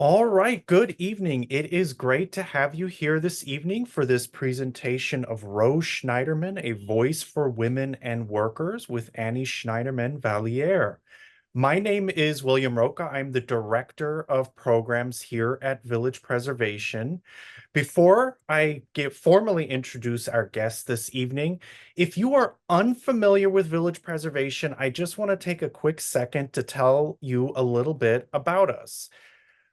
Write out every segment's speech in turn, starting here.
All right, good evening. It is great to have you here this evening for this presentation of Rose Schneiderman, A Voice for Women and Workers with Annie Schneiderman Valliere. My name is William Roca. I'm the Director of Programs here at Village Preservation. Before I get formally introduce our guest this evening, if you are unfamiliar with Village Preservation, I just want to take a quick second to tell you a little bit about us.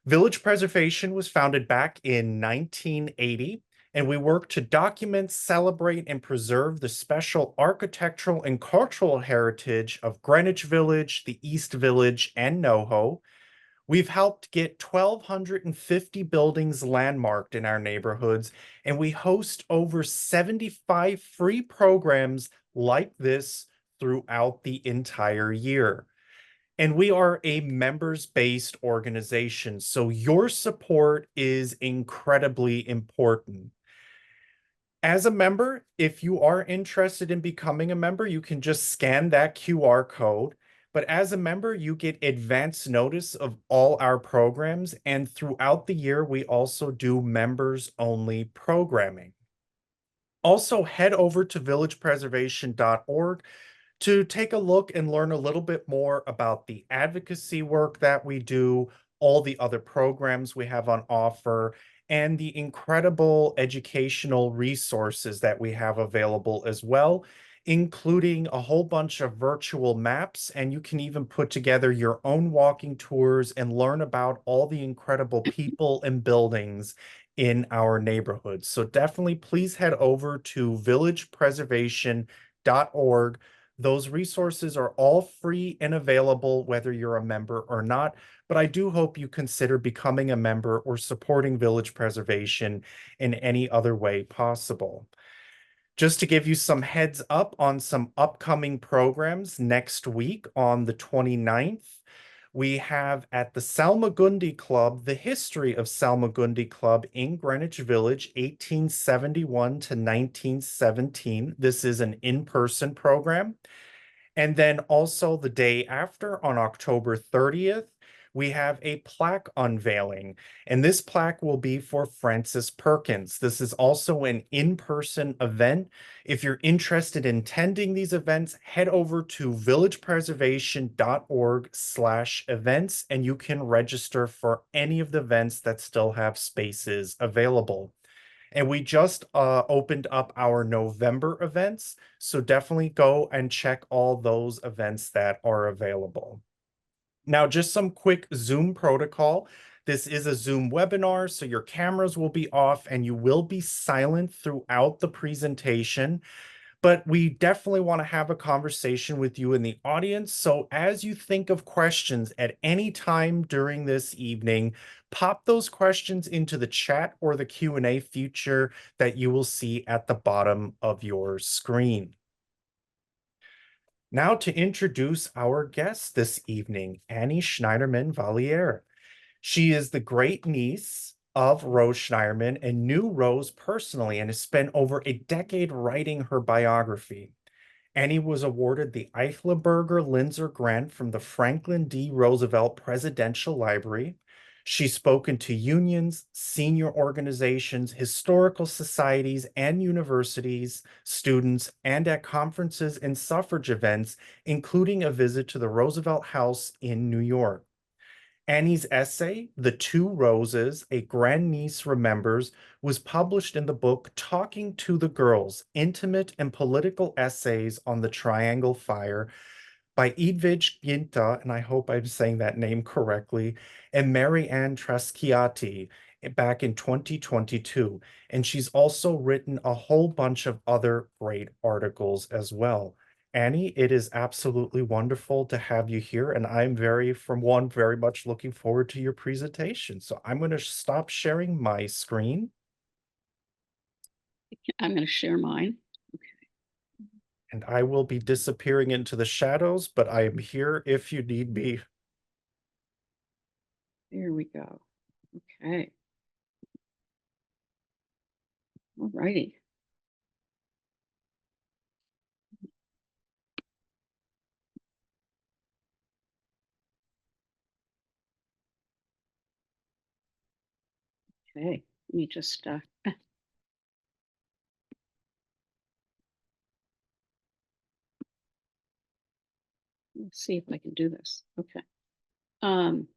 Village Preservation was founded back in 1980, and we work to document, celebrate, and preserve the special architectural and cultural heritage of Greenwich Village, the East Village, and NoHo. We've helped get 1,250 buildings landmarked in our neighborhoods, and we host over 75 free programs like this throughout the entire year. And we are a members-based organization, so your support is incredibly important. As a member, if you are interested in becoming a member, you can just scan that QR code. But as a member, you get advance notice of all our programs. And throughout the year, we also do members-only programming. Also, head over to villagepreservation.org to take a look and learn a little bit more about the advocacy work that we do, all the other programs we have on offer, and the incredible educational resources that we have available as well, including a whole bunch of virtual maps. And you can even put together your own walking tours and learn about all the incredible people and buildings in our neighborhoods. So definitely please head over to villagepreservation.org. Those resources are all free and available whether you're a member or not, but I do hope you consider becoming a member or supporting Village Preservation in any other way possible. Just to give you some heads up on some upcoming programs next week on the 29th, we have at the Salmagundi Club, the history of Salmagundi Club in Greenwich Village, 1871 to 1917. This is an in-person program. And then also the day after, on October 30th, we have a plaque unveiling. And this plaque will be for Frances Perkins. This is also an in-person event. If you're interested in attending these events, head over to villagepreservation.org/events, and you can register for any of the events that still have spaces available. And we just opened up our November events, so definitely go and check all those events that are available. Now, just some quick Zoom protocol. This is a Zoom webinar, so your cameras will be off and you will be silent throughout the presentation. But we definitely want to have a conversation with you in the audience. So as you think of questions at any time during this evening, pop those questions into the chat or the Q&A feature that you will see at the bottom of your screen. Now to introduce our guest this evening, Annie Schneiderman Valliere. She is the great niece of Rose Schneiderman and knew Rose personally and has spent over a decade writing her biography. Annie was awarded the Eichelberger Linzer Grant from the Franklin D. Roosevelt Presidential Library. She's spoken to unions, senior organizations, historical societies, and universities, students, and at conferences and suffrage events, including a visit to the Roosevelt House in New York. Annie's essay, The Two Roses, A Grandniece Remembers, was published in the book Talking to the Girls, Intimate and Political Essays on the Triangle Fire by Edwidge Ginta, and I hope I'm saying that name correctly, and Mary Ann Tresciati back in 2022. And she's also written a whole bunch of other great articles as well. Annie, it is absolutely wonderful to have you here, and I'm very much looking forward to your presentation. So I'm going to stop sharing my screen. I'm going to share mine. And I will be disappearing into the shadows, but I am here if you need me. There we go. Okay. All righty. Okay, let me just let's see if I can do this. Okay. Um,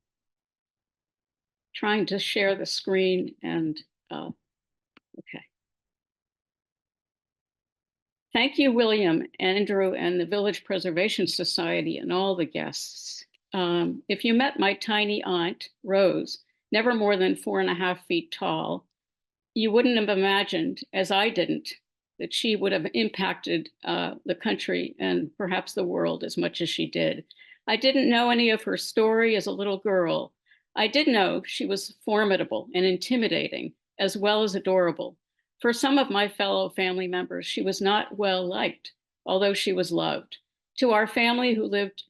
Trying to share the screen and okay. Thank you, William, Andrew, and the Village Preservation Society and all the guests. If you met my tiny aunt, Rose, never more than 4.5 feet tall, you wouldn't have imagined, as I didn't, that she would have impacted the country and perhaps the world as much as she did. I didn't know any of her story as a little girl. I did know she was formidable and intimidating, as well as adorable. For some of my fellow family members, she was not well liked, although she was loved. To our family who lived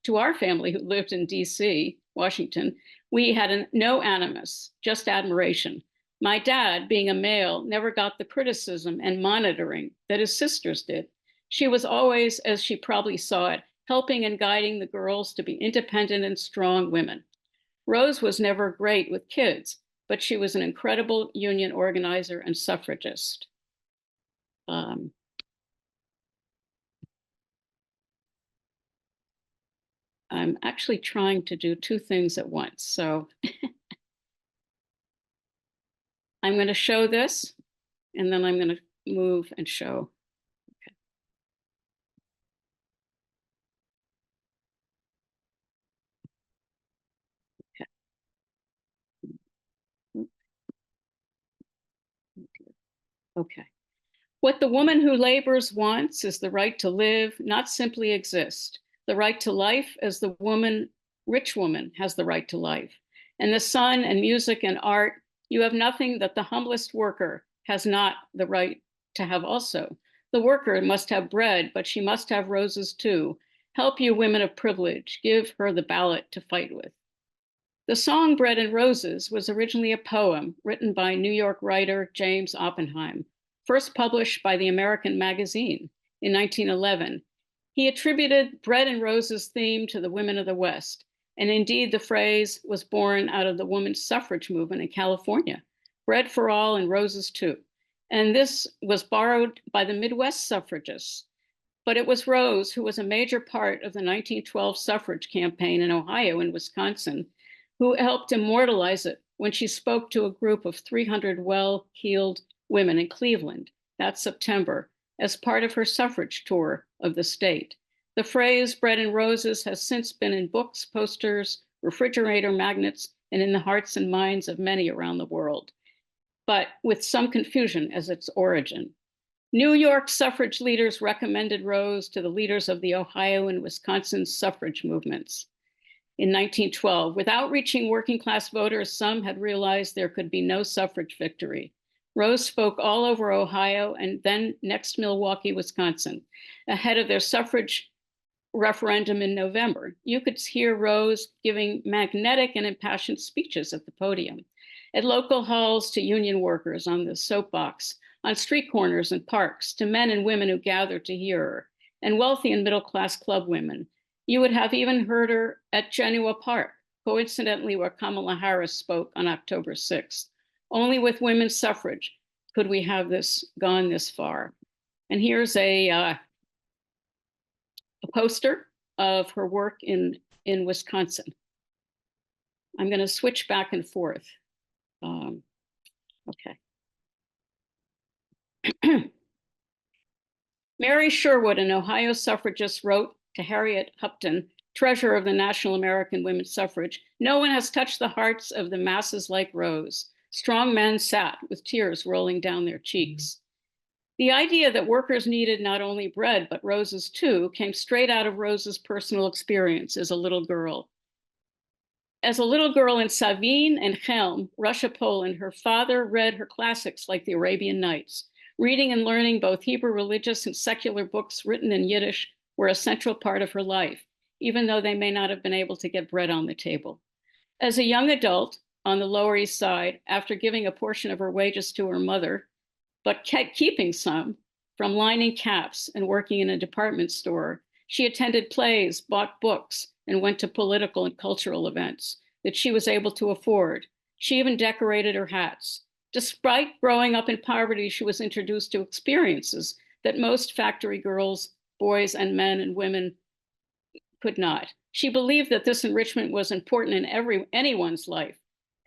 in D.C., Washington, we had no animus, just admiration. My dad, being a male, never got the criticism and monitoring that his sisters did. She was always, as she probably saw it, helping and guiding the girls to be independent and strong women. Rose was never great with kids, but she was an incredible union organizer and suffragist. I'm actually trying to do two things at once. So I'm going to show this, and then I'm going to move and show. Okay. Okay. What the woman who labors wants is the right to live, not simply exist. The right to life as the rich woman has the right to life. And the sun and music and art, you have nothing that the humblest worker has not the right to have also. The worker must have bread, but she must have roses too. Help you women of privilege, give her the ballot to fight with. The song Bread and Roses was originally a poem written by New York writer James Oppenheim, first published by the American Magazine in 1911. He attributed Bread and Roses theme to the women of the West, and indeed the phrase was born out of the women's suffrage movement in California, bread for all and roses too. And this was borrowed by the Midwest suffragists. But it was Rose who was a major part of the 1912 suffrage campaign in Ohio and Wisconsin, who helped immortalize it when she spoke to a group of 300 well-heeled women in Cleveland that September as part of her suffrage tour of the state. The phrase bread and roses has since been in books, posters, refrigerator magnets, and in the hearts and minds of many around the world, but with some confusion as its origin. New York suffrage leaders recommended Rose to the leaders of the Ohio and Wisconsin suffrage movements. In 1912, without reaching working class voters, some had realized there could be no suffrage victory. Rose spoke all over Ohio and then next Milwaukee, Wisconsin, ahead of their suffrage referendum in November. You could hear Rose giving magnetic and impassioned speeches at the podium, at local halls to union workers on the soapbox, on street corners and parks, to men and women who gathered to hear her, and wealthy and middle-class club women. You would have even heard her at Genoa Park, coincidentally where Kamala Harris spoke on October 6th. Only with women's suffrage could we have this gone this far. And here's a poster of her work in Wisconsin. I'm going to switch back and forth. Okay. Mary Sherwood, an Ohio suffragist, wrote to Harriet Hupton, treasurer of the National American Women's Suffrage, "No one has touched the hearts of the masses like Rose. Strong men sat with tears rolling down their cheeks." The idea that workers needed not only bread, but roses too, came straight out of Rose's personal experience as a little girl. As a little girl in Savin and Chelm, Russia, Poland, her father read her classics like the Arabian Nights. Reading and learning both Hebrew religious and secular books written in Yiddish were a central part of her life, even though they may not have been able to get bread on the table. As a young adult on the Lower East Side, after giving a portion of her wages to her mother, but kept keeping some from lining caps and working in a department store, she attended plays, bought books, and went to political and cultural events that she was able to afford. She even decorated her hats. Despite growing up in poverty, she was introduced to experiences that most factory girls, boys, and men and women could not. She believed that this enrichment was important in anyone's life,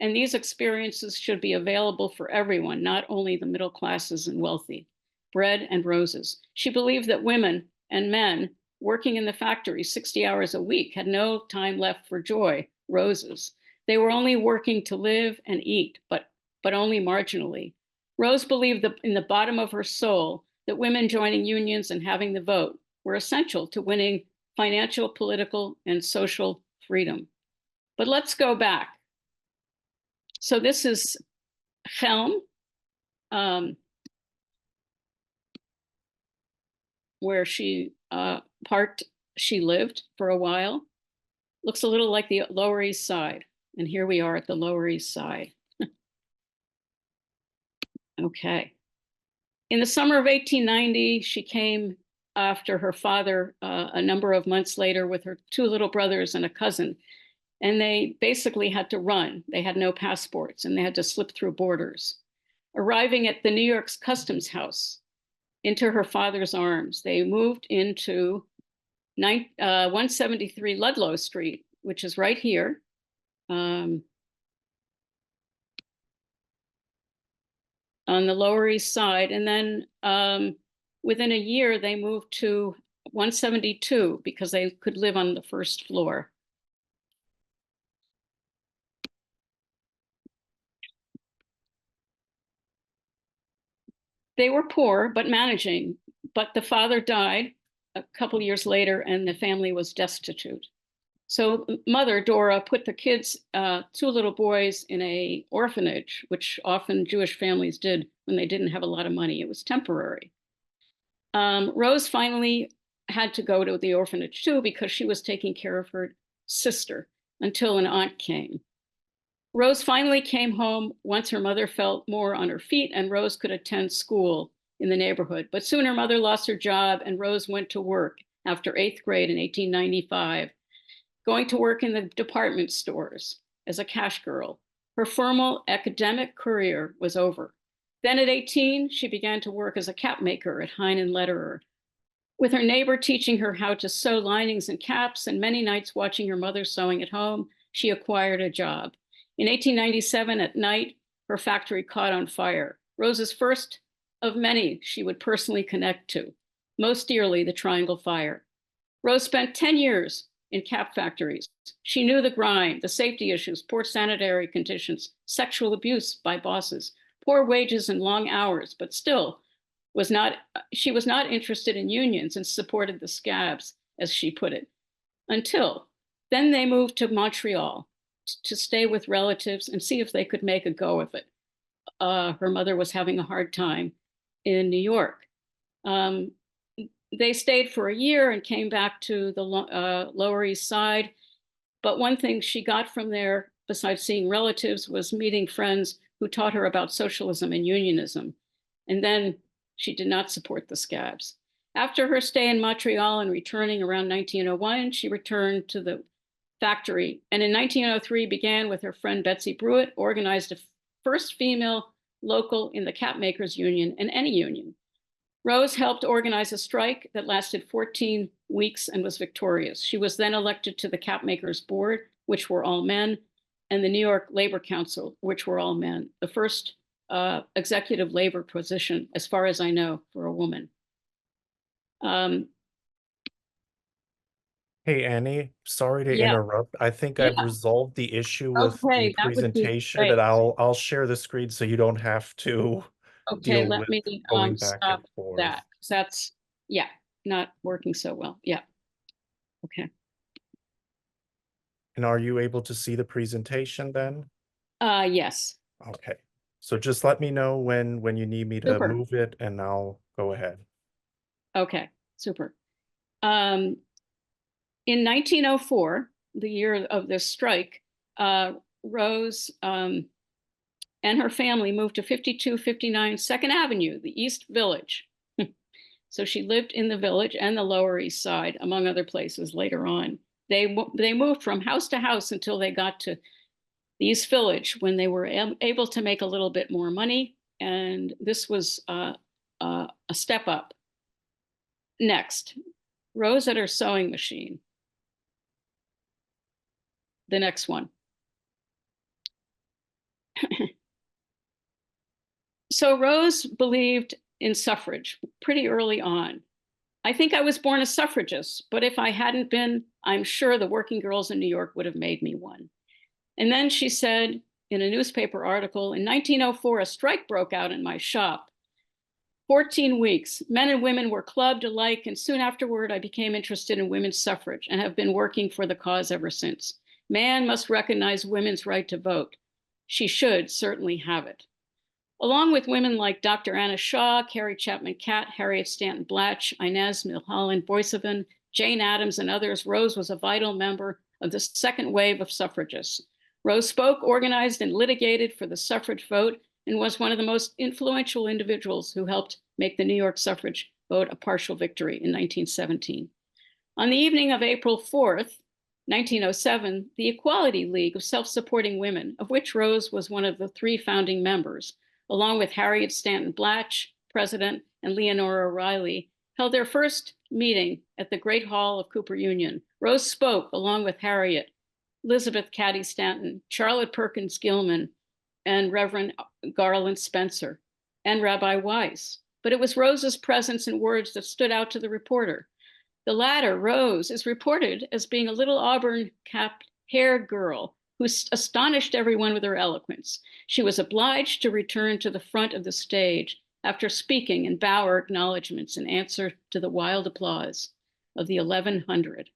and these experiences should be available for everyone, not only the middle classes and wealthy. Bread and roses. She believed that women and men working in the factory 60 hours a week had no time left for joy, roses. They were only working to live and eat, but only marginally. Rose believed that in the bottom of her soul that women joining unions and having the vote were essential to winning financial, political, and social freedom. But let's go back. So this is Chelm, where she she lived for a while. Looks a little like the Lower East Side. And here we are at the Lower East Side. Okay. In the summer of 1890, she came after her father a number of months later with her two little brothers and a cousin. And they basically had to run. They had no passports and they had to slip through borders. Arriving at the New York's Customs House, into her father's arms, they moved into 173 Ludlow Street, which is right here. On the Lower East Side. And then within a year, they moved to 172 because they could live on the first floor. They were poor, but managing. But the father died a couple years later and the family was destitute. So mother, Dora, put the kids, two little boys, in a orphanage, which often Jewish families did when they didn't have a lot of money. It was temporary. Rose finally had to go to the orphanage too because she was taking care of her sister until an aunt came. Rose finally came home once her mother felt more on her feet and Rose could attend school in the neighborhood. But soon her mother lost her job and Rose went to work after 8th grade in 1895. Going to work in the department stores as a cash girl. Her formal academic career was over. Then at 18, she began to work as a cap maker at Hein and Lederer, with her neighbor teaching her how to sew linings and caps, and many nights watching her mother sewing at home, she acquired a job. In 1897, at night, her factory caught on fire. Rose's first of many she would personally connect to, most dearly the Triangle Fire. Rose spent 10 years in cap factories. She knew the grind, the safety issues, poor sanitary conditions, sexual abuse by bosses, poor wages and long hours, but still she was not interested in unions and supported the scabs, as she put it. Until then they moved to Montreal to stay with relatives and see if they could make a go of it. Her mother was having a hard time in New York. They stayed for a year and came back to the Lower East Side. But one thing she got from there, besides seeing relatives, was meeting friends who taught her about socialism and unionism. And then she did not support the scabs. After her stay in Montreal and returning around 1901, she returned to the factory. And in 1903 began with her friend Betsy Brewitt, organized a first female local in the cap makers union and any union. Rose helped organize a strike that lasted 14 weeks and was victorious. She was then elected to the cap makers board, which were all men, and the New York Labor Council, which were all men, the first executive labor position, as far as I know, for a woman. Hey, Annie, sorry to Yeah, interrupt. I think I've yeah. resolved the issue with the Okay, that would be presentation, great. and I'll share the screen so you don't have to Okay, deal let with me going back stop and forth. that. 'Cause that's, yeah, not working so well. Yeah, okay. And are you able to see the presentation then? Yes, Okay. So just let me know when you need me to super. move it and I'll go ahead. Okay, super. In 1904, the year of this strike, Rose and her family moved to 5259 Second Avenue, the East Village. So she lived in the village and the Lower East Side, among other places later on. They moved from house to house until they got to the East Village when they were able to make a little bit more money. And this was a step up. Next, Rose at her sewing machine. The next one. So Rose believed in suffrage pretty early on. I think I was born a suffragist, but if I hadn't been, I'm sure the working girls in New York would have made me one. And then she said in a newspaper article, in 1904, a strike broke out in my shop. 14 weeks, men and women were clubbed alike, and soon afterward, I became interested in women's suffrage and have been working for the cause ever since. Man must recognize women's right to vote. She should certainly have it. Along with women like Dr. Anna Shaw, Carrie Chapman Catt, Harriet Stanton Blatch, Inez Milholland Boissevain, Jane Addams, and others, Rose was a vital member of the second wave of suffragists. Rose spoke, organized, and litigated for the suffrage vote, and was one of the most influential individuals who helped make the New York suffrage vote a partial victory in 1917. On the evening of April 4th, 1907, the Equality League of Self-Supporting Women, of which Rose was one of the 3 founding members, along with Harriet Stanton Blatch, president, and Leonora O'Reilly, held their first meeting at the Great Hall of Cooper Union. Rose spoke along with Harriet, Elizabeth Cady Stanton, Charlotte Perkins Gilman, and Reverend Garland Spencer, and Rabbi Weiss. But it was Rose's presence and words that stood out to the reporter. The latter, Rose, is reported as being a little auburn-capped haired girl who astonished everyone with her eloquence. She was obliged to return to the front of the stage after speaking and bow her acknowledgments in answer to the wild applause of the 1100.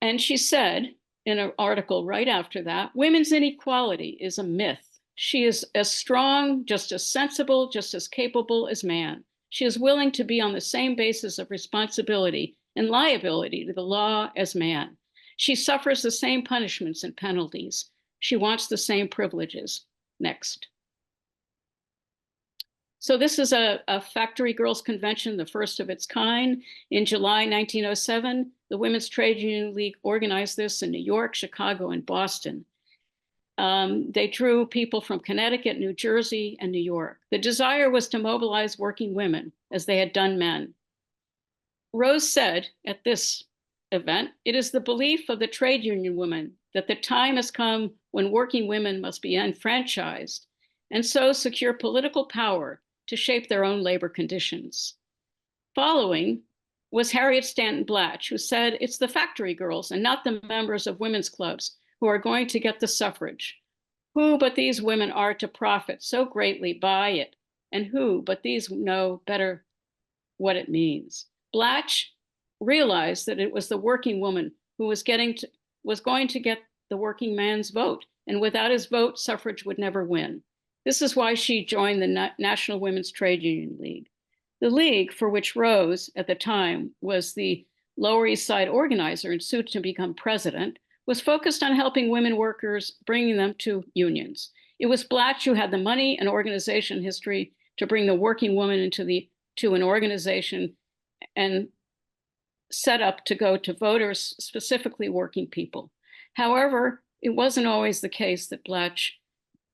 And she said in an article right after that, women's inequality is a myth. She is as strong, just as sensible, just as capable as man. She is willing to be on the same basis of responsibility and liability to the law as man. She suffers the same punishments and penalties. She wants the same privileges. Next. So this is a factory girls convention, the first of its kind. In July 1907, the Women's Trade Union League organized this in New York, Chicago, and Boston. They drew people from Connecticut, New Jersey, and New York. The desire was to mobilize working women as they had done men. Rose said at this event, it is the belief of the trade union women that the time has come when working women must be enfranchised and so secure political power to shape their own labor conditions. Following was Harriet Stanton Blatch, who said, it's the factory girls and not the members of women's clubs who are going to get the suffrage. Who but these women are to profit so greatly by it? And who but these know better what it means? Blatch realized that it was the working woman who was going to get the working man's vote. And without his vote, suffrage would never win. This is why she joined the National Women's Trade Union League. The league, for which Rose at the time was the Lower East Side organizer and soon to become president, was focused on helping women workers, bringing them to unions. It was Blatch who had the money and organization history to bring the working woman to an organization and set up to go to voters, specifically working people. However, it wasn't always the case that Blatch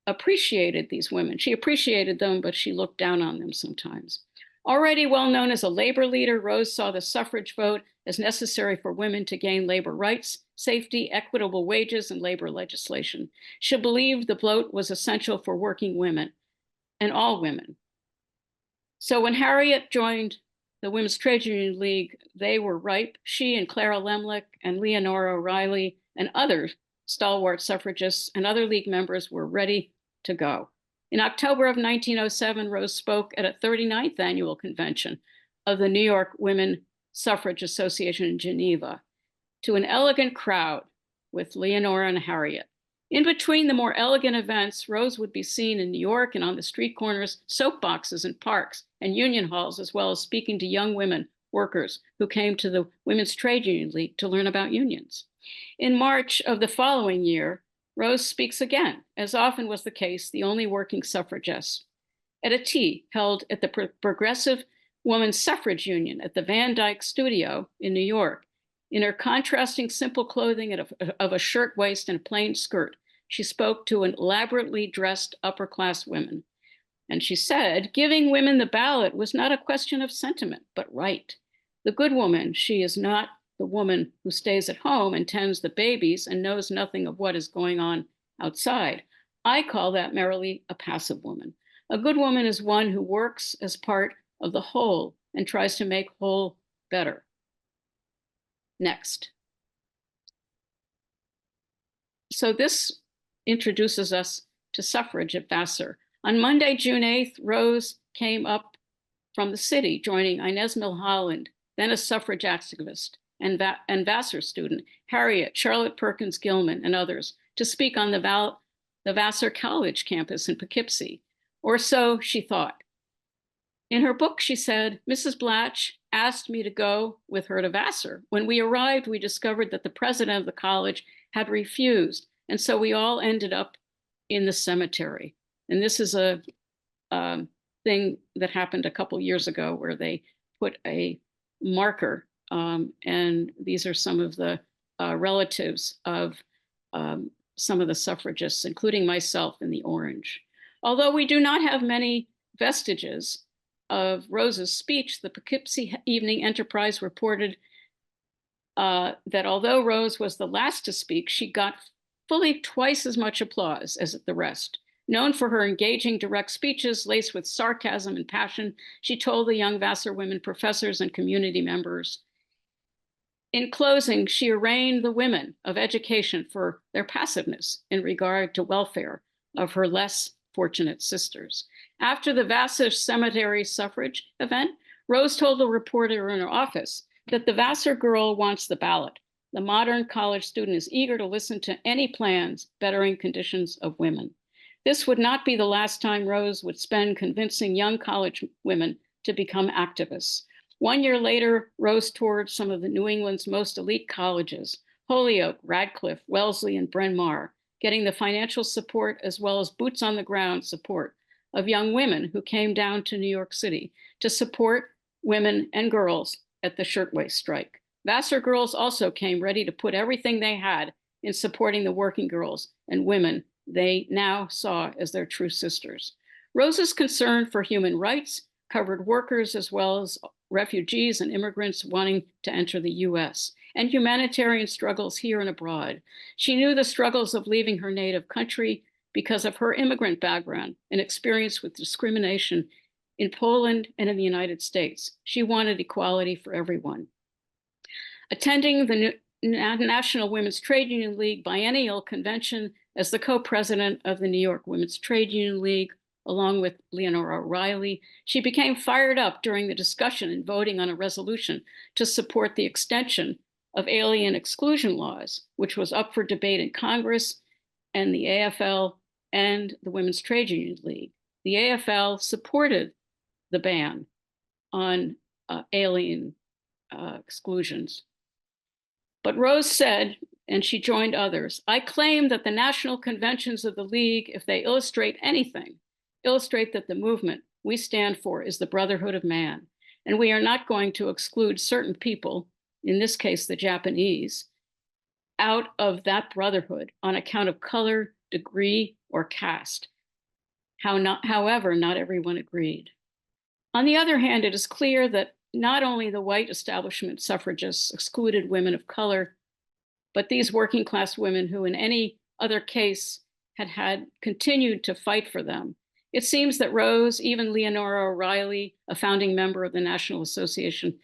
appreciated these women. She appreciated them, but she looked down on them sometimes. Already well known as a labor leader, Rose saw the suffrage vote as necessary for women to gain labor rights, safety, equitable wages, and labor legislation. She believed the vote was essential for working women and all women. So when Harriet joined the Women's Trade Union League, they were ripe. She and Clara Lemlich and Leonora O'Reilly and other stalwart suffragists and other league members were ready to go. In October of 1907, Rose spoke at a 39th annual convention of the New York Women Suffrage Association in Geneva to an elegant crowd with Leonora and Harriet. In between the more elegant events, Rose would be seen in New York and on the street corners, soapboxes in parks and union halls, as well as speaking to young women workers who came to the Women's Trade Union League to learn about unions. In March of the following year, Rose speaks again, as often was the case, the only working suffragist, at a tea held at the Progressive Women's Suffrage Union at the Van Dyke Studio in New York. In her contrasting simple clothing of a shirt waist and a plain skirt, She spoke to an elaborately dressed upper-class women. And she said, giving women the ballot was not a question of sentiment, but right. The good woman, she is not the woman who stays at home and tends the babies and knows nothing of what is going on outside. I call that merely a passive woman. A good woman is one who works as part of the whole and tries to make whole better. Next. So this introduces us to suffrage at Vassar. On Monday, June 8th, Rose came up from the city, joining Inez Milholland, then a suffrage activist, and Vassar student, Harriet, Charlotte Perkins Gilman, and others, to speak on the Vassar College campus in Poughkeepsie, or so she thought. In her book, she said, Mrs. Blatch asked me to go with her to Vassar. When we arrived, we discovered that the president of the college had refused, and so we all ended up in the cemetery. And this is a thing that happened a couple years ago where they put a marker, and these are some of the relatives of some of the suffragists, including myself in the orange. Although we do not have many vestiges of Rose's speech, the Poughkeepsie Evening Enterprise reported that although Rose was the last to speak, she got fully twice as much applause as the rest. Known for her engaging direct speeches laced with sarcasm and passion, she told the young Vassar women professors and community members. In closing, she arraigned the women of education for their passiveness in regard to welfare of her less fortunate sisters. After the Vassar Cemetery suffrage event, Rose told a reporter in her office that the Vassar girl wants the ballot. The modern college student is eager to listen to any plans bettering conditions of women. This would not be the last time Rose would spend convincing young college women to become activists. 1 year later, Rose toured some of the New England's most elite colleges, Holyoke, Radcliffe, Wellesley, and Bryn Mawr, getting the financial support as well as boots on the ground support of young women who came down to New York City to support women and girls at the shirtwaist strike. Vassar girls also came ready to put everything they had in supporting the working girls and women they now saw as their true sisters. Rose's concern for human rights covered workers as well as refugees and immigrants wanting to enter the US, and humanitarian struggles here and abroad. She knew the struggles of leaving her native country because of her immigrant background and experience with discrimination in Poland and in the United States. She wanted equality for everyone. Attending the National Women's Trade Union League Biennial Convention as the co-president of the New York Women's Trade Union League, along with Leonora O'Reilly, she became fired up during the discussion and voting on a resolution to support the extension of alien exclusion laws, which was up for debate in Congress and the AFL and the Women's Trade Union League. The AFL supported the ban on alien exclusions. But Rose said, and she joined others, I claim that the national conventions of the League, if they illustrate anything, illustrate that the movement we stand for is the brotherhood of man. And we are not going to exclude certain people, in this case, the Japanese, out of that brotherhood on account of color, degree, or caste. However, not everyone agreed. On the other hand, it is clear that not only the white establishment suffragists excluded women of color, but these working class women who in any other case had continued to fight for them. It seems that Rose, even Leonora O'Reilly, a founding member of the National Association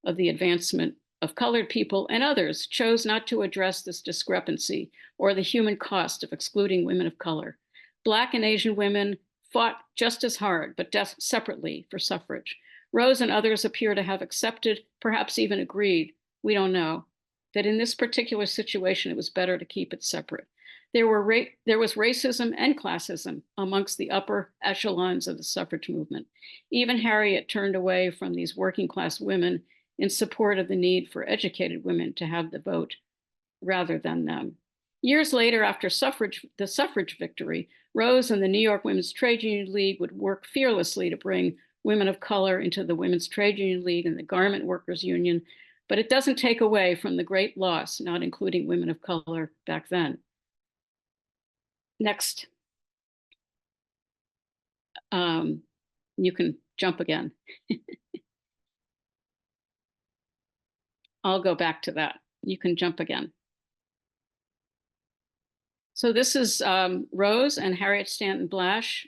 of the Advancement of Colored People, and others chose not to address this discrepancy or the human cost of excluding women of color. Black and Asian women fought just as hard, but separately for suffrage. Rose and others appear to have accepted, perhaps even agreed, we don't know, that in this particular situation, it was better to keep it separate. There was racism and classism amongst the upper echelons of the suffrage movement. Even Harriet turned away from these working class women in support of the need for educated women to have the vote rather than them. Years later, after the suffrage victory, Rose and the New York Women's Trade Union League would work fearlessly to bring women of color into the Women's Trade Union League and the Garment Workers Union, but it doesn't take away from the great loss, not including women of color back then. Next, you can jump again. I'll go back to that. You can jump again. So this is Rose and Harriet Stanton Blatch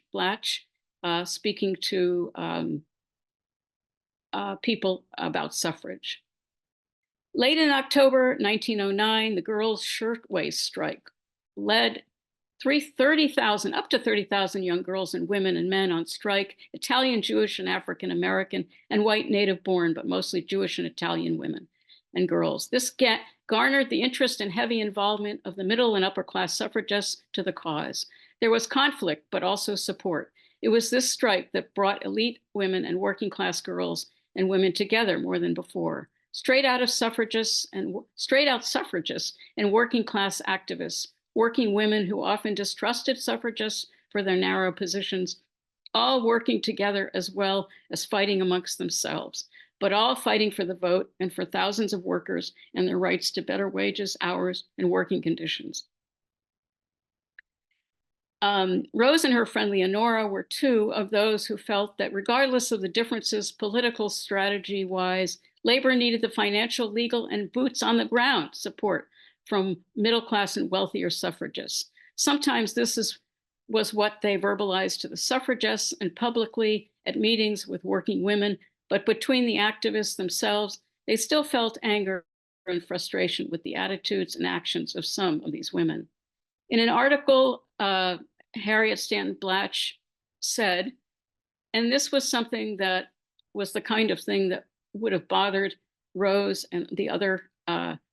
speaking to people about suffrage. Late in October 1909, the girls' shirtwaist strike led 30,000, up to 30,000 young girls and women and men on strike, Italian, Jewish, and African American, and white native born, but mostly Jewish and Italian women and girls. This garnered the interest and heavy involvement of the middle and upper class suffragists to the cause. There was conflict, but also support. It was this strike that brought elite women and working class girls and women together more than before. Straight out suffragists and working class activists, working women who often distrusted suffragists for their narrow positions, all working together as well as fighting amongst themselves, but all fighting for the vote and for thousands of workers and their rights to better wages, hours, and working conditions. Rose and her friend Leonora were two of those who felt that regardless of the differences political strategy-wise, labor needed the financial, legal, and boots on the ground support from middle class and wealthier suffragists. Sometimes this was what they verbalized to the suffragists and publicly at meetings with working women, but between the activists themselves, they still felt anger and frustration with the attitudes and actions of some of these women. In an article, Harriet Stanton Blatch said, and this was something that was the kind of thing that would have bothered Rose and the other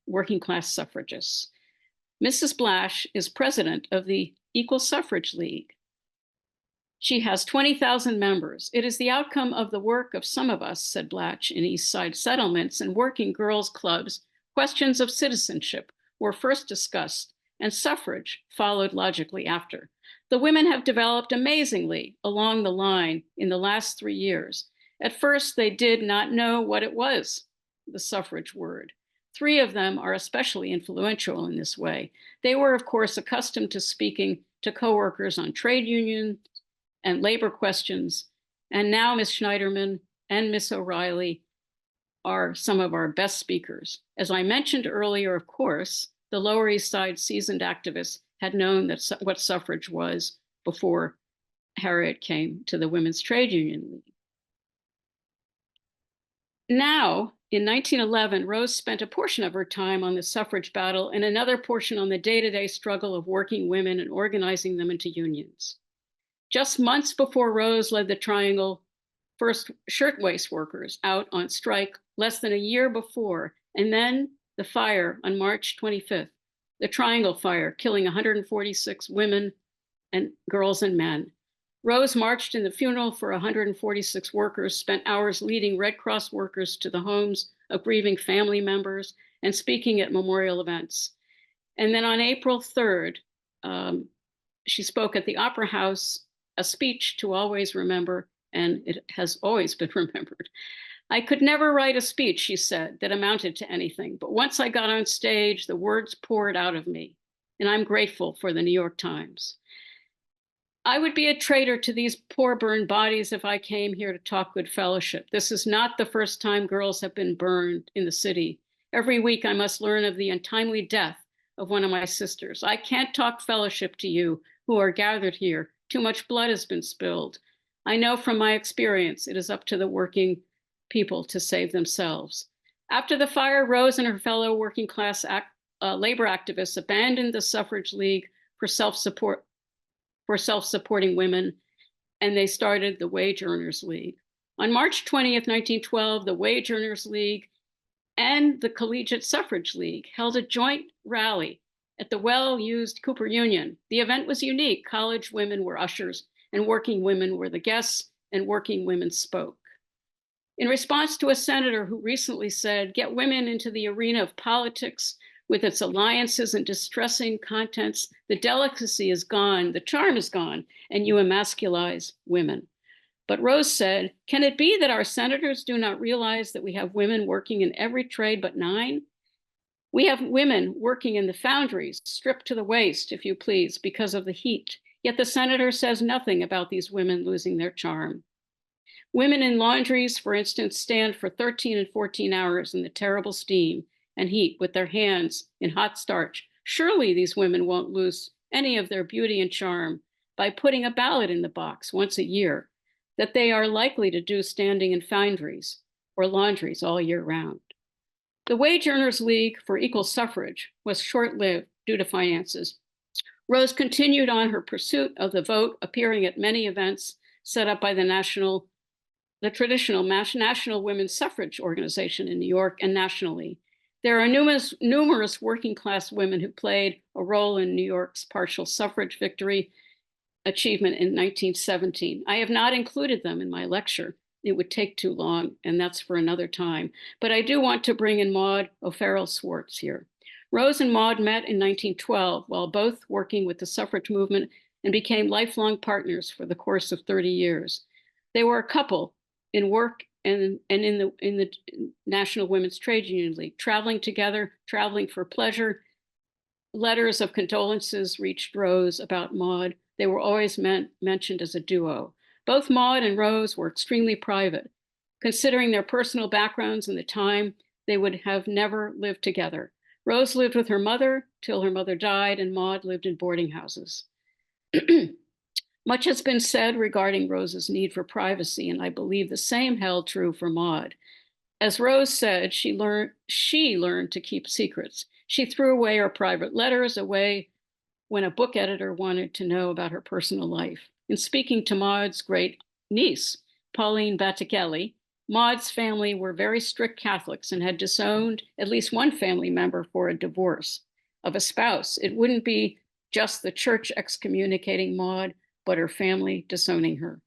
working class suffragists. Mrs. Blatch is president of the Equal Suffrage League. She has 20,000 members. It is the outcome of the work of some of us, said Blatch, in East Side settlements and working girls' clubs. Questions of citizenship were first discussed, and suffrage followed logically after. The women have developed amazingly along the line in the last 3 years. At first, they did not know what it was, the suffrage word. 3 of them are especially influential in this way. They were, of course, accustomed to speaking to coworkers on trade union and labor questions. And now Ms. Schneiderman and Ms. O'Reilly are some of our best speakers. As I mentioned earlier, of course, the Lower East Side seasoned activists had known that what suffrage was before Harriet came to the Women's Trade Union League. Now, in 1911, Rose spent a portion of her time on the suffrage battle and another portion on the day-to-day struggle of working women and organizing them into unions. Just months before Rose led the Triangle first shirtwaist workers out on strike, less than a year before, and then the fire on March 25th, the Triangle Fire, killing 146 women and girls and men. Rose marched in the funeral for 146 workers, spent hours leading Red Cross workers to the homes of grieving family members and speaking at memorial events. And then on April 3rd, she spoke at the Opera House, a speech to always remember, and it has always been remembered. I could never write a speech, she said, that amounted to anything, but once I got on stage, the words poured out of me, and I'm grateful for the New York Times. I would be a traitor to these poor burned bodies if I came here to talk good fellowship. This is not the first time girls have been burned in the city. Every week I must learn of the untimely death of one of my sisters. I can't talk fellowship to you who are gathered here. Too much blood has been spilled. I know from my experience it is up to the working people to save themselves. After the fire, Rose and her fellow working class labor activists abandoned the Suffrage League for self-supporting women, and they started the Wage Earners League. On March 20th, 1912, the Wage Earners League and the Collegiate Suffrage League held a joint rally at the well-used Cooper Union. The event was unique. College women were ushers, and working women were the guests, and working women spoke. In response to a senator who recently said, "Get women into the arena of politics with its alliances and distressing contents, the delicacy is gone, the charm is gone, and you emasculize women." But Rose said, "Can it be that our senators do not realize that we have women working in every trade but 9? We have women working in the foundries, stripped to the waist, if you please, because of the heat. Yet the senator says nothing about these women losing their charm. Women in laundries, for instance, stand for 13 and 14 hours in the terrible steam and heat with their hands in hot starch. Surely these women won't lose any of their beauty and charm by putting a ballot in the box once a year that they are likely to do standing in foundries or laundries all year round. The Wage Earners League for Equal Suffrage was short-lived due to finances. Rose continued on her pursuit of the vote, appearing at many events set up by the traditional National Women's Suffrage Organization in New York and nationally. There are numerous working class women who played a role in New York's partial suffrage victory achievement in 1917. I have not included them in my lecture. It would take too long, and that's for another time. But I do want to bring in Maud O'Farrell Swartz here. Rose and Maud met in 1912 while both working with the suffrage movement and became lifelong partners for the course of 30 years. They were a couple in work and in the National Women's Trade Union League, traveling together, traveling for pleasure. Letters of condolences reached Rose about Maud. They were always mentioned as a duo. Both Maud and Rose were extremely private. Considering their personal backgrounds and the time, they would have never lived together. Rose lived with her mother till her mother died, and Maud lived in boarding houses. Much has been said regarding Rose's need for privacy, and I believe the same held true for Maud. As Rose said, she learned to keep secrets. She threw away her private letters away when a book editor wanted to know about her personal life. In speaking to Maud's great niece, Pauline Batticelli, Maud's family were very strict Catholics and had disowned at least one family member for a divorce of a spouse. It wouldn't be just the church excommunicating Maud, but her family disowning her.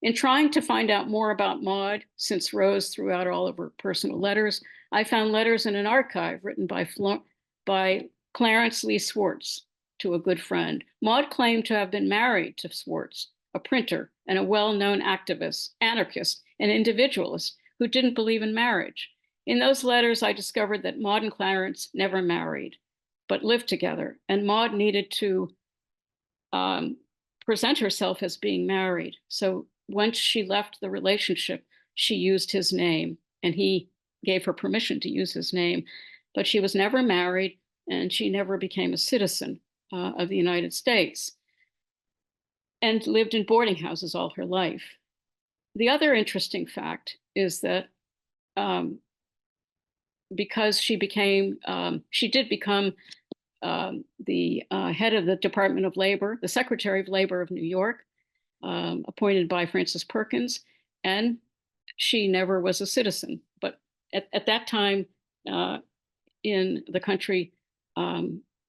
In trying to find out more about Maud, since Rose threw out all of her personal letters, I found letters in an archive written by Clarence Lee Swartz to a good friend. Maud claimed to have been married to Swartz, a printer and a well-known activist, anarchist, and individualist who didn't believe in marriage. In those letters, I discovered that Maud and Clarence never married, but lived together, and Maud needed to present herself as being married. So once she left the relationship, she used his name, and he gave her permission to use his name, but she was never married, and she never became a citizen of the United States, and lived in boarding houses all her life. The other interesting fact is that because she did become the head of the Department of Labor, the Secretary of Labor of New York, appointed by Francis Perkins, and she never was a citizen. But at that time in the country,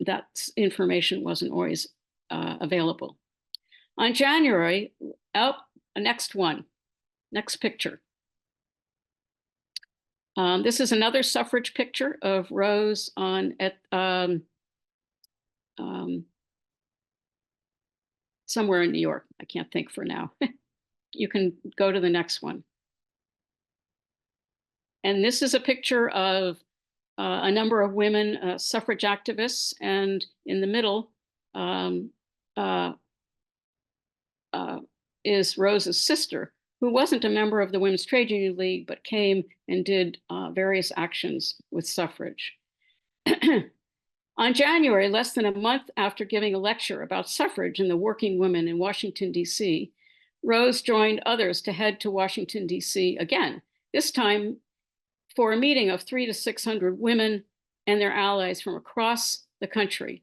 that information wasn't always available. On January, next picture. This is another suffrage picture of Rose somewhere in New York. I can't think for now. You can go to the next one. And this is a picture of a number of women suffrage activists, and in the middle is Rose's sister, who wasn't a member of the Women's Trade Union League, but came and did various actions with suffrage. On January, less than a month after giving a lecture about suffrage and the working women in Washington, D.C., Rose joined others to head to Washington, D.C. again, this time for a meeting of 300 to 600 women and their allies from across the country.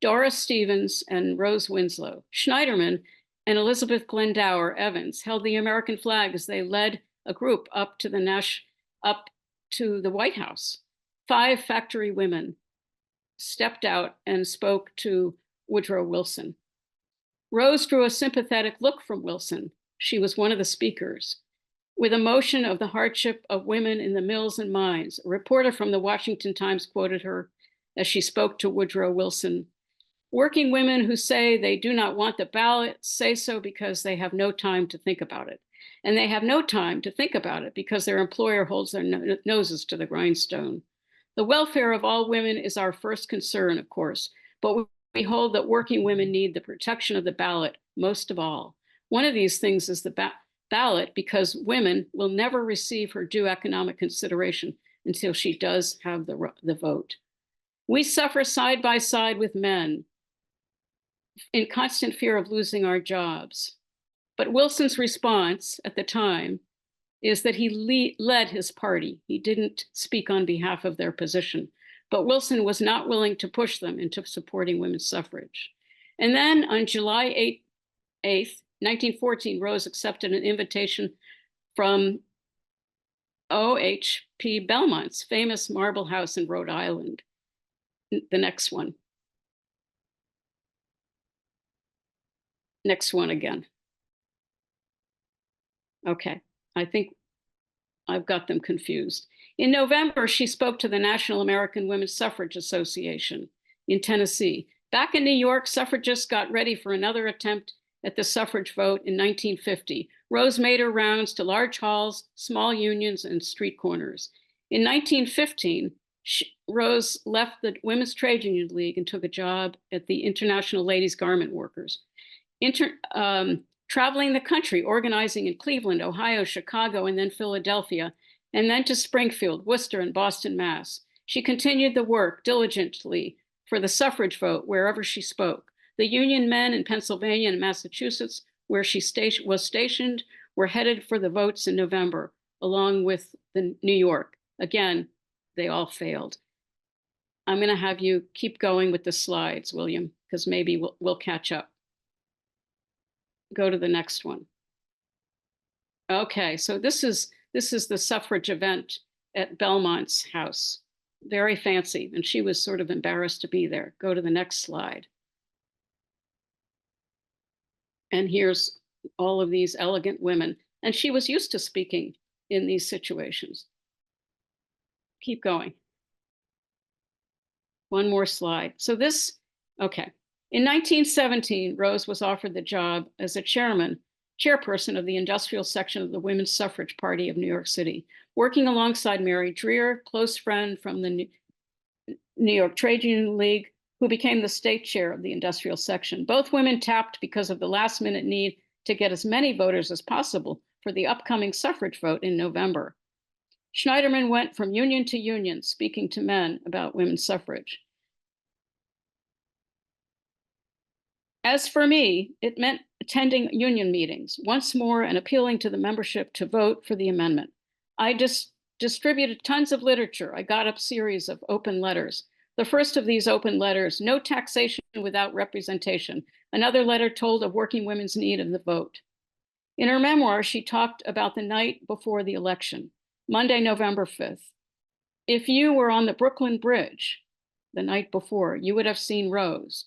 Doris Stevens and Rose Winslow, Schneiderman and Elizabeth Glendower Evans held the American flag as they led a group up to the White House. 5 factory women stepped out and spoke to Woodrow Wilson. Rose drew a sympathetic look from Wilson. She was one of the speakers. With emotion of the hardship of women in the mills and mines, a reporter from the Washington Times quoted her as she spoke to Woodrow Wilson. Working women who say they do not want the ballot say so because they have no time to think about it. And they have no time to think about it because their employer holds their noses to the grindstone. The welfare of all women is our first concern, of course, but we hold that working women need the protection of the ballot most of all. One of these things is the ballot, because women will never receive her due economic consideration until she does have the vote. We suffer side by side with men in constant fear of losing our jobs. But Wilson's response at the time is that he led his party. He didn't speak on behalf of their position, but Wilson was not willing to push them into supporting women's suffrage. And then on July 8th, 1914, Rose accepted an invitation from O.H.P. Belmont's famous marble house in Rhode Island. The next one. Next one again. Okay, I think I've got them confused. In November, she spoke to the National American Women's Suffrage Association in Tennessee. Back in New York, suffragists got ready for another attempt at the suffrage vote in 1950. Rose made her rounds to large halls, small unions, and street corners. In 1915, Rose left the Women's Trade Union League and took a job at the International Ladies Garment Workers. Traveling the country, organizing in Cleveland, Ohio, Chicago, and then Philadelphia, and then to Springfield, Worcester, and Boston, Mass. She continued the work diligently for the suffrage vote wherever she spoke. The Union men in Pennsylvania and Massachusetts, where she was stationed, were headed for the votes in November, along with New York. Again, they all failed. I'm going to have you keep going with the slides, William, because maybe we'll catch up. Go to the next one. Okay, so this is the suffrage event at Belmont's house. Very fancy, and she was sort of embarrassed to be there. Go to the next slide. And here's all of these elegant women. And she was used to speaking in these situations. Keep going. One more slide. So okay. In 1917, Rose was offered the job as a chairperson of the industrial section of the Women's Suffrage Party of New York City, working alongside Mary Dreer, close friend from the New York Trade Union League, who became the state chair of the industrial section. Both women tapped because of the last-minute need to get as many voters as possible for the upcoming suffrage vote in November. Schneiderman went from union to union, speaking to men about women's suffrage. As for me, it meant attending union meetings once more and appealing to the membership to vote for the amendment. I distributed tons of literature. I got up a series of open letters. The first of these open letters, no taxation without representation. Another letter told of working women's need of the vote. In her memoir, she talked about the night before the election, Monday, November 5th. If you were on the Brooklyn Bridge the night before, you would have seen Rose.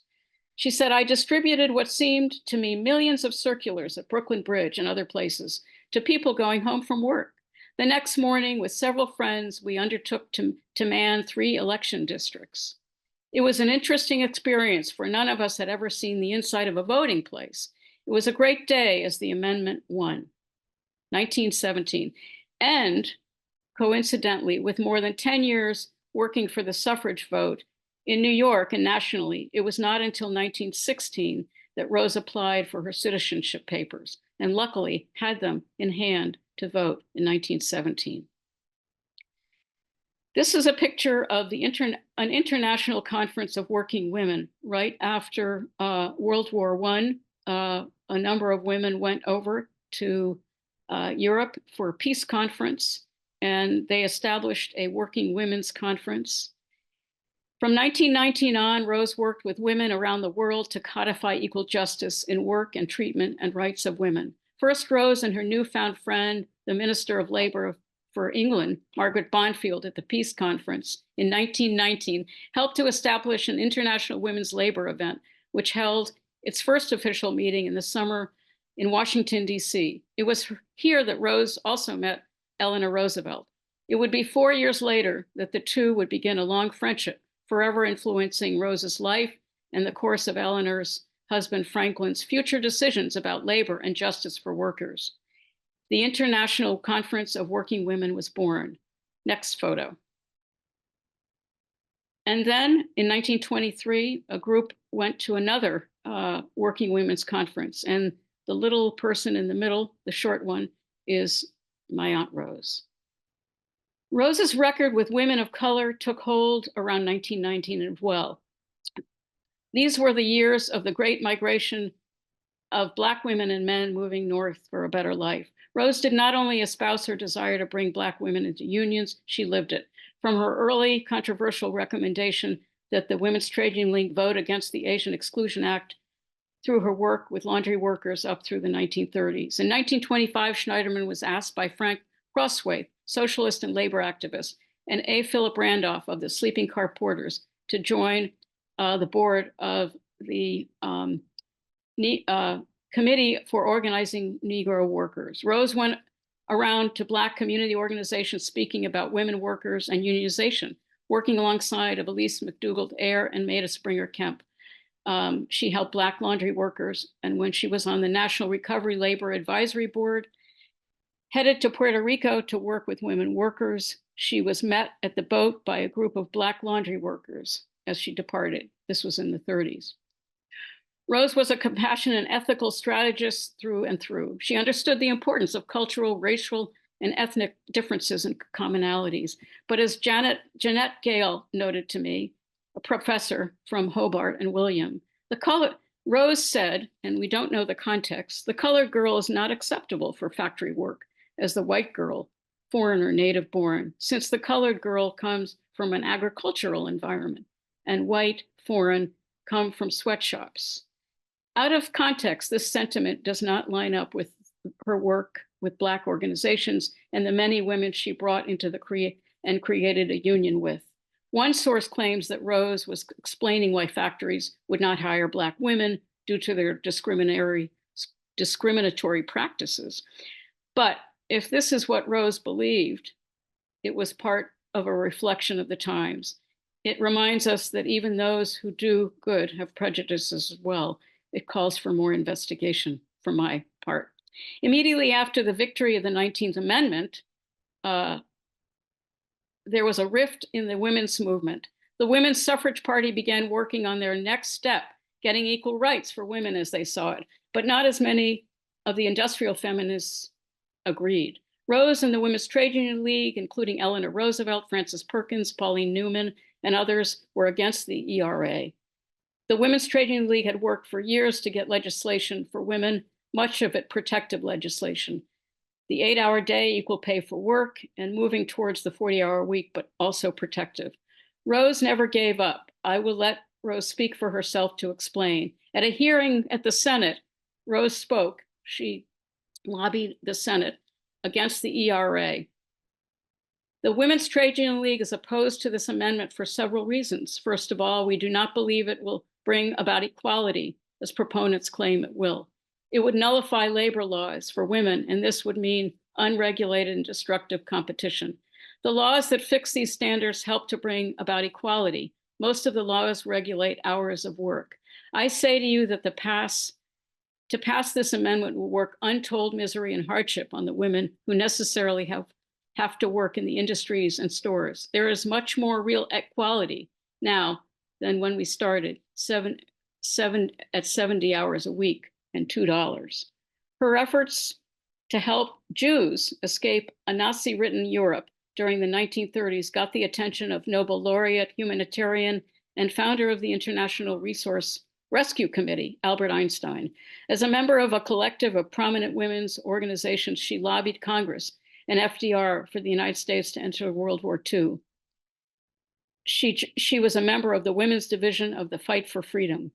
She said, I distributed what seemed to me millions of circulars at Brooklyn Bridge and other places to people going home from work. The next morning, with several friends, we undertook to man 3 election districts. It was an interesting experience, for none of us had ever seen the inside of a voting place. It was a great day as the amendment won, 1917. And coincidentally, with more than 10 years working for the suffrage vote in New York and nationally, it was not until 1916 that Rose applied for her citizenship papers, and luckily had them in hand to vote in 1917. This is a picture of an international conference of working women right after World War I. A number of women went over to Europe for a peace conference, and they established a working women's conference. From 1919 on, Rose worked with women around the world to codify equal justice in work and treatment and rights of women. First, Rose and her newfound friend, the Minister of Labor for England, Margaret Bonfield, at the Peace Conference in 1919, helped to establish an international women's labor event, which held its first official meeting in the summer in Washington, D.C. It was here that Rose also met Eleanor Roosevelt. It would be 4 years later that the two would begin a long friendship, forever influencing Rose's life and the course of Eleanor's husband Franklin's future decisions about labor and justice for workers. The International Conference of Working Women was born. Next photo. 1919, And then in 1923, a group went to another working women's conference. And the little person in the middle, the short one, is my Aunt Rose. Rose's record with women of color took hold around 1919 as well. These were the years of the great migration of Black women and men moving north for a better life. Rose did not only espouse her desire to bring Black women into unions, she lived it. From her early controversial recommendation that the Women's Trade Union League vote against the Asian Exclusion Act, through her work with laundry workers up through the 1930s. In 1925, Schneiderman was asked by Frank Crossway, socialist and labor activist, and A. Philip Randolph of the Sleeping Car Porters to join the board of the Committee for Organizing Negro Workers. Rose went around to Black community organizations speaking about women workers and unionization, working alongside of Elise McDougald Eyre and Maida Springer Kemp. She helped Black laundry workers, and when she was on the National Recovery Labor Advisory Board, headed to Puerto Rico to work with women workers, she was met at the boat by a group of Black laundry workers as she departed. This was in the 30s. Rose was a compassionate and ethical strategist through and through. She understood the importance of cultural, racial, and ethnic differences and commonalities. But as Jeanette Gale noted to me, a professor from Hobart and William, Rose said, and we don't know the context, the colored girl is not acceptable for factory work as the white girl, foreigner, native born, since the colored girl comes from an agricultural environment and white, foreign, come from sweatshops. Out of context, this sentiment does not line up with her work with Black organizations and the many women she brought into the created a union with. One source claims that Rose was explaining why factories would not hire Black women due to their discriminatory practices. But if this is what Rose believed, it was part of a reflection of the times. It reminds us that even those who do good have prejudices as well. It calls for more investigation for my part. Immediately after the victory of the 19th Amendment, there was a rift in the women's movement. The Women's Suffrage Party began working on their next step, getting equal rights for women as they saw it, but not as many of the industrial feminists agreed. Rose and the Women's Trade Union League, including Eleanor Roosevelt, Frances Perkins, Pauline Newman, and others, were against the ERA. The Women's Trade Union League had worked for years to get legislation for women, much of it protective legislation. The 8-hour day, equal pay for work, and moving towards the 40-hour week, but also protective. Rose never gave up. I will let Rose speak for herself to explain. At a hearing at the Senate, Rose spoke. She lobbied the Senate against the ERA. The Women's Trade Union League is opposed to this amendment for several reasons. First of all, we do not believe it will bring about equality, as proponents claim it will. It would nullify labor laws for women, and this would mean unregulated and destructive competition. The laws that fix these standards help to bring about equality. Most of the laws regulate hours of work. I say to you that to pass this amendment will work untold misery and hardship on the women who necessarily have to work in the industries and stores. There is much more real equality now than when we started, 70 hours a week and $2. Her efforts to help Jews escape a Nazi-ridden Europe during the 1930s got the attention of Nobel laureate, humanitarian, and founder of the International Resource Rescue Committee, Albert Einstein. As a member of a collective of prominent women's organizations, she lobbied Congress and FDR for the United States to enter World War II. She was a member of the Women's Division of the Fight for Freedom.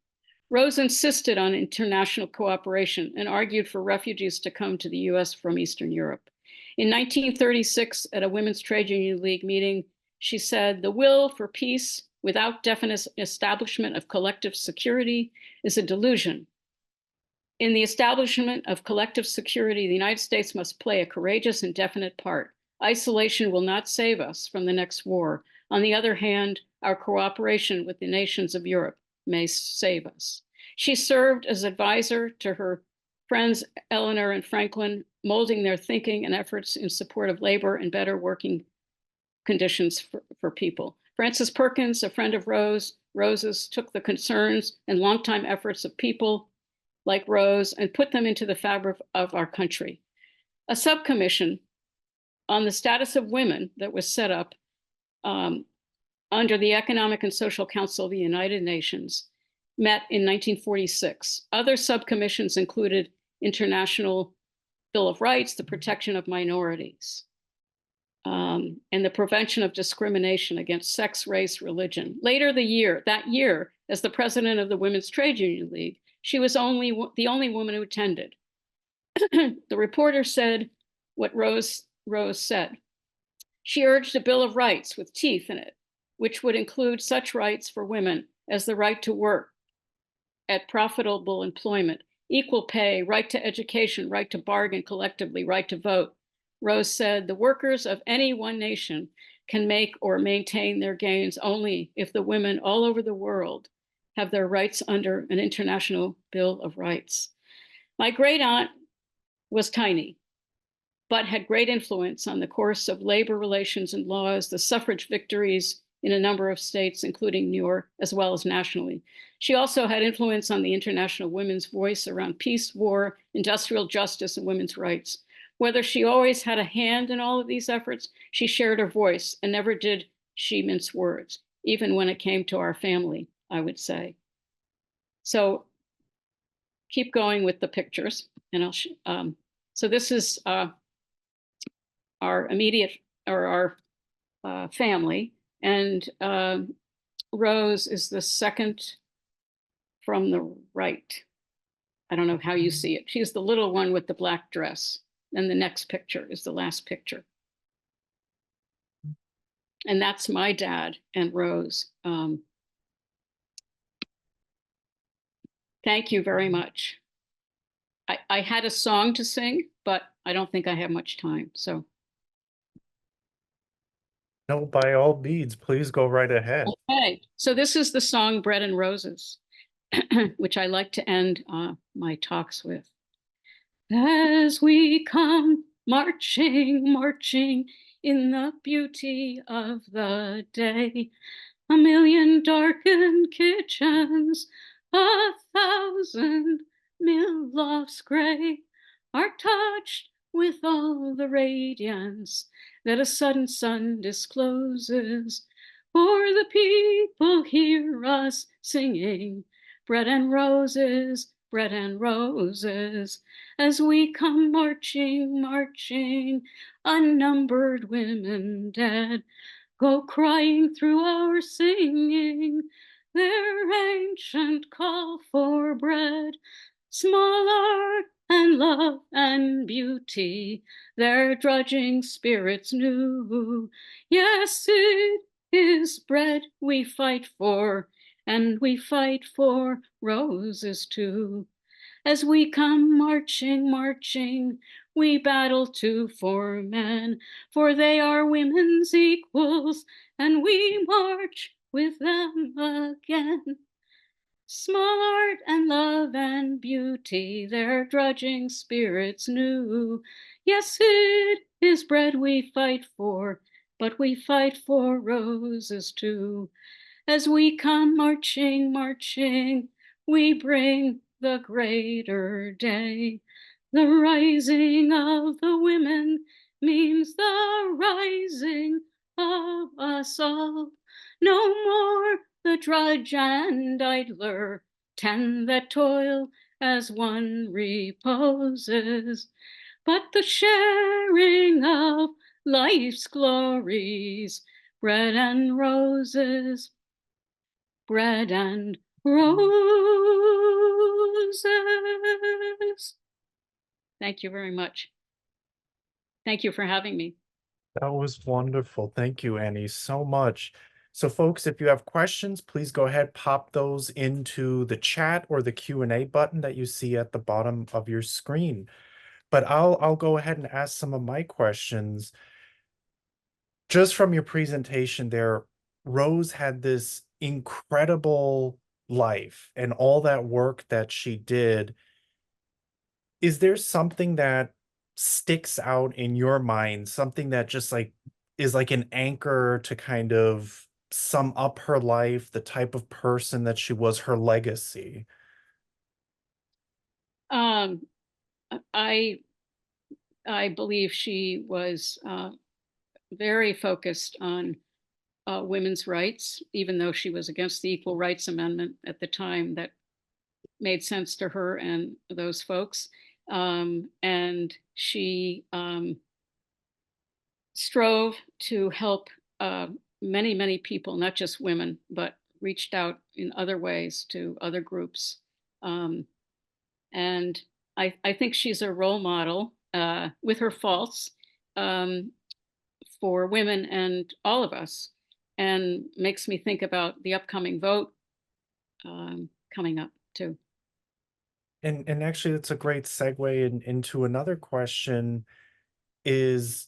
Rose insisted on international cooperation and argued for refugees to come to the US from Eastern Europe. In 1936, at a Women's Trade Union League meeting, she said, "The will for peace without definite establishment of collective security is a delusion. In the establishment of collective security, the United States must play a courageous and definite part. Isolation will not save us from the next war. On the other hand, our cooperation with the nations of Europe may save us." She served as advisor to her friends Eleanor and Franklin, molding their thinking and efforts in support of labor and better working conditions for people. Frances Perkins, a friend of Rose's, took the concerns and longtime efforts of people like Rose and put them into the fabric of our country. A subcommission on the status of women that was set up under the Economic and Social Council of the United Nations met in 1946. Other subcommissions included International Bill of Rights, the protection of minorities, and the prevention of discrimination against sex, race, religion. Later that year, as the president of the Women's Trade Union League, she was the only woman who attended. The reporter said what Rose said. She urged a Bill of Rights with teeth in it, which would include such rights for women as the right to work at profitable employment, equal pay, right to education, right to bargain collectively, right to vote. Rose said, the workers of any one nation can make or maintain their gains only if the women all over the world have their rights under an international Bill of Rights. My great aunt was tiny, but had great influence on the course of labor relations and laws, the suffrage victories in a number of states, including New York, as well as nationally. She also had influence on the international women's voice around peace, war, industrial justice, and women's rights. Whether she always had a hand in all of these efforts, she shared her voice and never did she mince words, even when it came to our family, I would say. So keep going with the pictures. And so this is our immediate, or our family. And Rose is the second from the right. I don't know how you see it. She's the little one with the black dress. And the next picture is the last picture. And that's my dad and Rose. Thank you very much. I had a song to sing, but I don't think I have much time. So. No, by all means, please go right ahead. Okay, so this is the song Bread and Roses, which I like to end my talks with. As we come marching, marching in the beauty of the day, a million darkened kitchens, 1,000 mill lofts gray are touched with all the radiance that a sudden sun discloses. For the people hear us singing bread and roses, bread and roses, as we come marching, marching, unnumbered women dead go crying through our singing their ancient call for bread. Small art and love and beauty, their drudging spirits knew. Yes, it is bread we fight for, and we fight for roses too. As we come marching, marching, we battle too for men, for they are women's equals, and we march with them again. Small art and love and beauty, their drudging spirits knew. Yes, it is bread we fight for, but we fight for roses too. As we come marching, marching, we bring the greater day. The rising of the women means the rising of us all. No more the drudge and idler, 10 that toil as one reposes, but the sharing of life's glories, bread and roses, bread and roses. Thank you very much. Thank you for having me. That was wonderful. Thank you, Annie, so much. So folks, if you have questions, please go ahead, pop those into the chat or the Q&A button that you see at the bottom of your screen. But I'll go ahead and ask some of my questions. Just from your presentation there, Rose had this incredible life and all that work that she did. Is there something that sticks out in your mind, something that just like is like an anchor to kind of sum up her life, the type of person that she was, her legacy? Um, I I believe she was very focused on women's rights, even though she was against the Equal Rights Amendment at the time. That made sense to her and those folks. And she strove to help uh, many, many people, not just women, but reached out in other ways to other groups. Um, and I think she's a role model with her faults um, for women and all of us, and makes me think about the upcoming vote coming up too. And actually, that's a great segue into another question is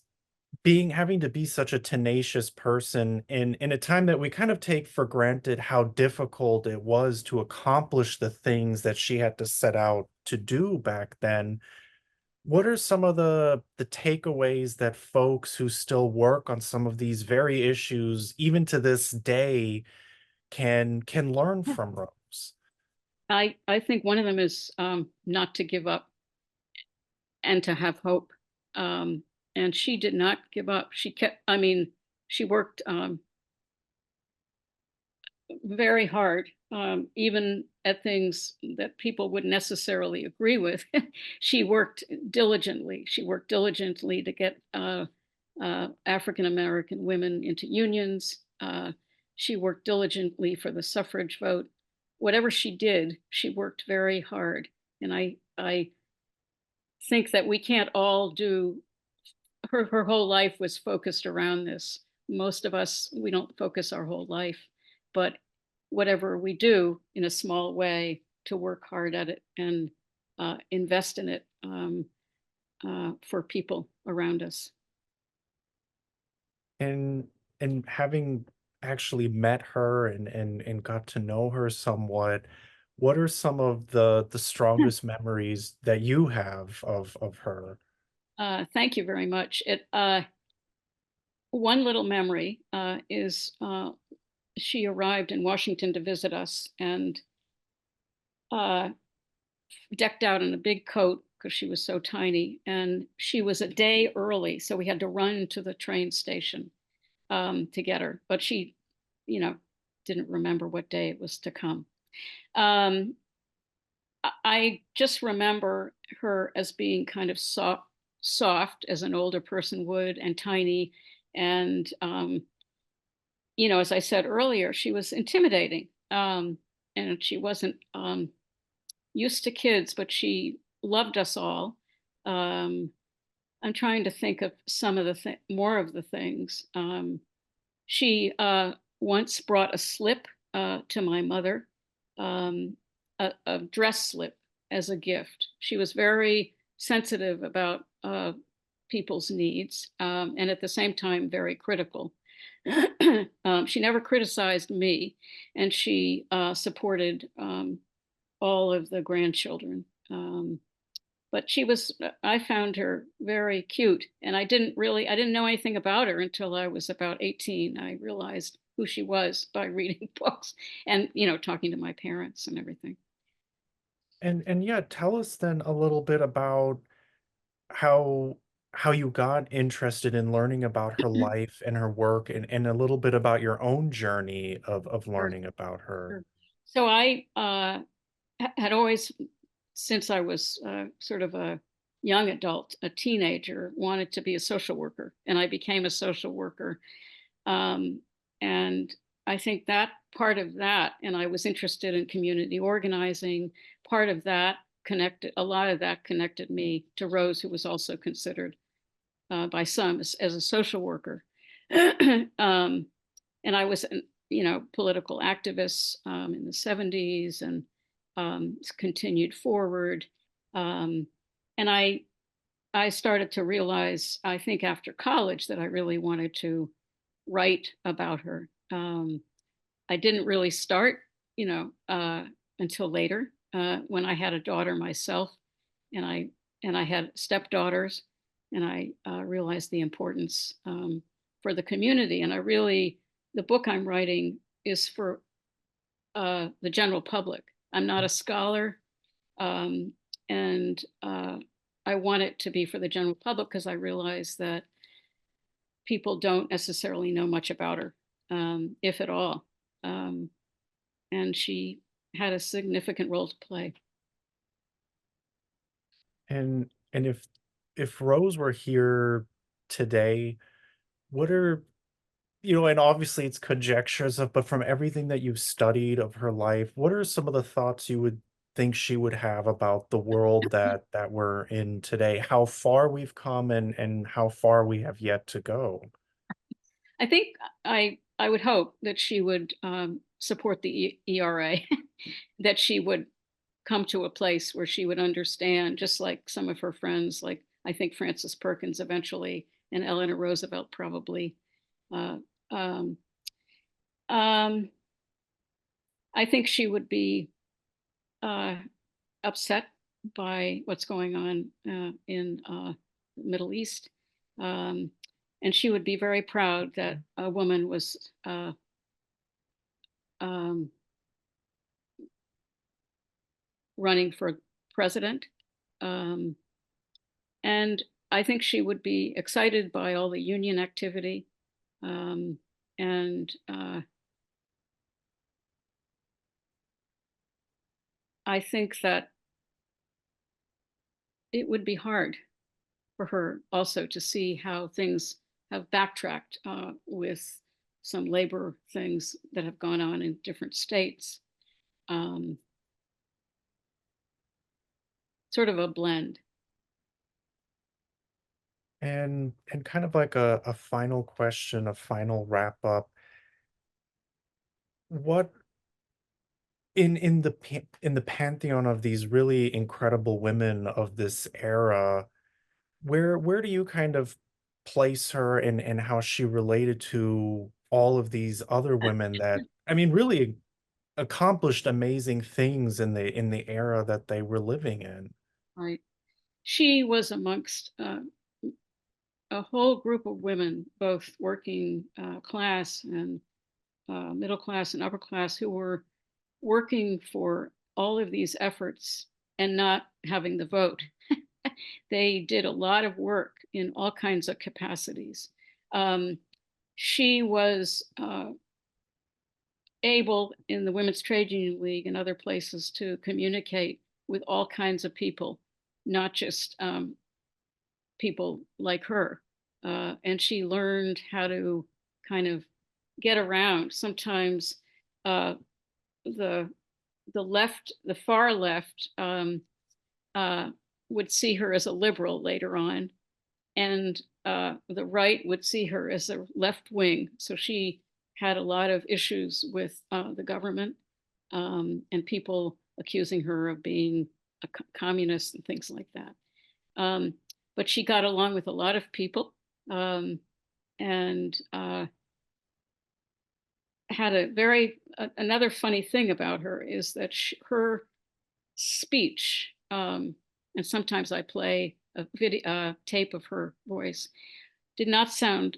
being having to be such a tenacious person in a time that we kind of take for granted how difficult it was to accomplish the things that she had to set out to do back then. What are some of the takeaways that folks who still work on some of these very issues, even to this day, can learn from Rose? I think one of them is not to give up and to have hope. Um, and she did not give up. She kept. I mean, she worked very hard, even at things that people would necessarily agree with. She worked diligently. She worked diligently to get African American women into unions. She worked diligently for the suffrage vote. Whatever she did, she worked very hard. And I think that we can't all do her whole life was focused around this. Most of us, we don't focus our whole life, but whatever we do in a small way to work hard at it and invest in it for people around us. And and having actually met her and got to know her somewhat, what are some of the strongest memories that you have of her? Thank you very much. It one little memory is she arrived in Washington to visit us and uh, decked out in a big coat because she was so tiny. And she was a day early. So we had to run to the train station to get her. But she, you know, didn't remember what day it was to come. Um, I just remember her as being kind of soft as an older person would, and tiny. And, as I said earlier, she was intimidating. And she wasn't used to kids, but she loved us all. Um, I'm trying to think of some of the more of the things. She once brought a slip to my mother, um, a dress slip as a gift. She was very sensitive about people's needs, and at the same time, very critical. She never criticized me, and she supported all of the grandchildren. But I found her very cute. And I didn't know anything about her until I was about 18. I realized who she was by reading books and, talking to my parents and everything. And yeah, tell us then a little bit about how how you got interested in learning about her life and her work and a little bit about your own journey of Sure, learning about her. sure. So I had always, since I was sort of a young adult, a teenager, wanted to be a social worker. And I became a social worker. Um, and I think that part of that, and I was interested in community organizing, part of that a lot of that connected me to Rose, who was also considered by some as a social worker. um, and I was, political activist in the 70s and continued forward. Um, and I started to realize, I think after college, that I really wanted to write about her. I didn't really start, until later when I had a daughter myself, and I had stepdaughters, and I realized the importance for the community, and I really the book I'm writing is for the general public. I'm not a scholar, um, and I want it to be for the general public because I realize that people don't necessarily know much about her, if at all. Um, and she had a significant role to play. And if Rose were here today, what are and obviously it's conjectures of, but from everything that you've studied of her life, what are some of the thoughts you would think she would have about the world that we're in today? How far we've come and how far we have yet to go? I think I would hope that she would support the ERA, that she would come to a place where she would understand, just like some of her friends, like I think Frances Perkins eventually, and Eleanor Roosevelt probably. Uh, um, um, I think she would be uh, upset by what's going on in the Middle East. Um, and she would be very proud that a woman was um, running for president. Um, and I think she would be excited by all the union activity. Um, and I think that it would be hard for her also to see how things have backtracked with some labor things that have gone on in different states. Um, Sort of a blend. And kind of like a final question, a final wrap up. What in the pantheon of these really incredible women of this era, where do you kind of place her and how she related to all of these other women that, I mean, really accomplished amazing things in the era that they were living in? Right. She was amongst a whole group of women, both working class and middle class and upper class, who were working for all of these efforts and not having the vote. They did a lot of work in all kinds of capacities. Um, she was able in the Women's Trade Union League and other places to communicate with all kinds of people, not just people like her. And she learned how to kind of get around. Sometimes uh, the the far left, uh, would see her as a liberal later on, and the right would see her as a left wing. So she had a lot of issues with the government and people accusing her of being a communist and things like that. Um, but she got along with a lot of people um, and had a very another funny thing about her is that her speech, and sometimes I play a video tape of her voice, did not sound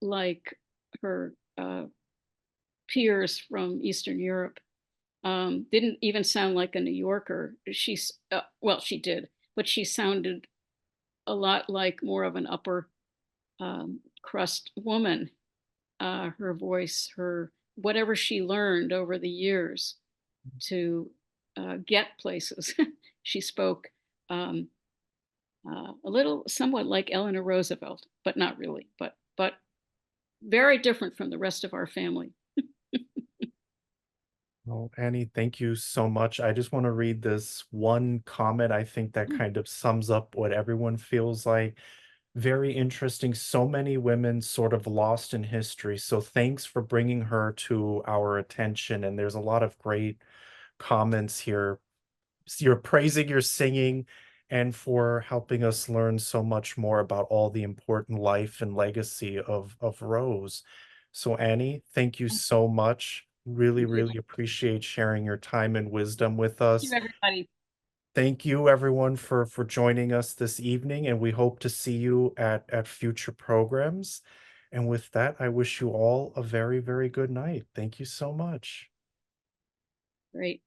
like her peers from Eastern Europe. Didn't even sound like a New Yorker. She's well, she did, but she sounded a lot like more of an upper crust woman. Her voice, her whatever she learned over the years to get places. She spoke um, a little, somewhat like Eleanor Roosevelt, but not really. But very different from the rest of our family. Well, Annie, thank you so much. I just want to read this one comment. I think that kind of sums up what everyone feels like. Very interesting. So many women sort of lost in history. So thanks for bringing her to our attention. And there's a lot of great comments here. You're praising your singing and for helping us learn so much more about all the important life and legacy of Rose. So Annie, thank you so much. Really, Thank you. really appreciate sharing your time and wisdom with Thank us. you, everybody. Thank you everyone for joining us this evening, and we hope to see you at future programs. And with that, I wish you all a very, very good night. Thank you so much. Great.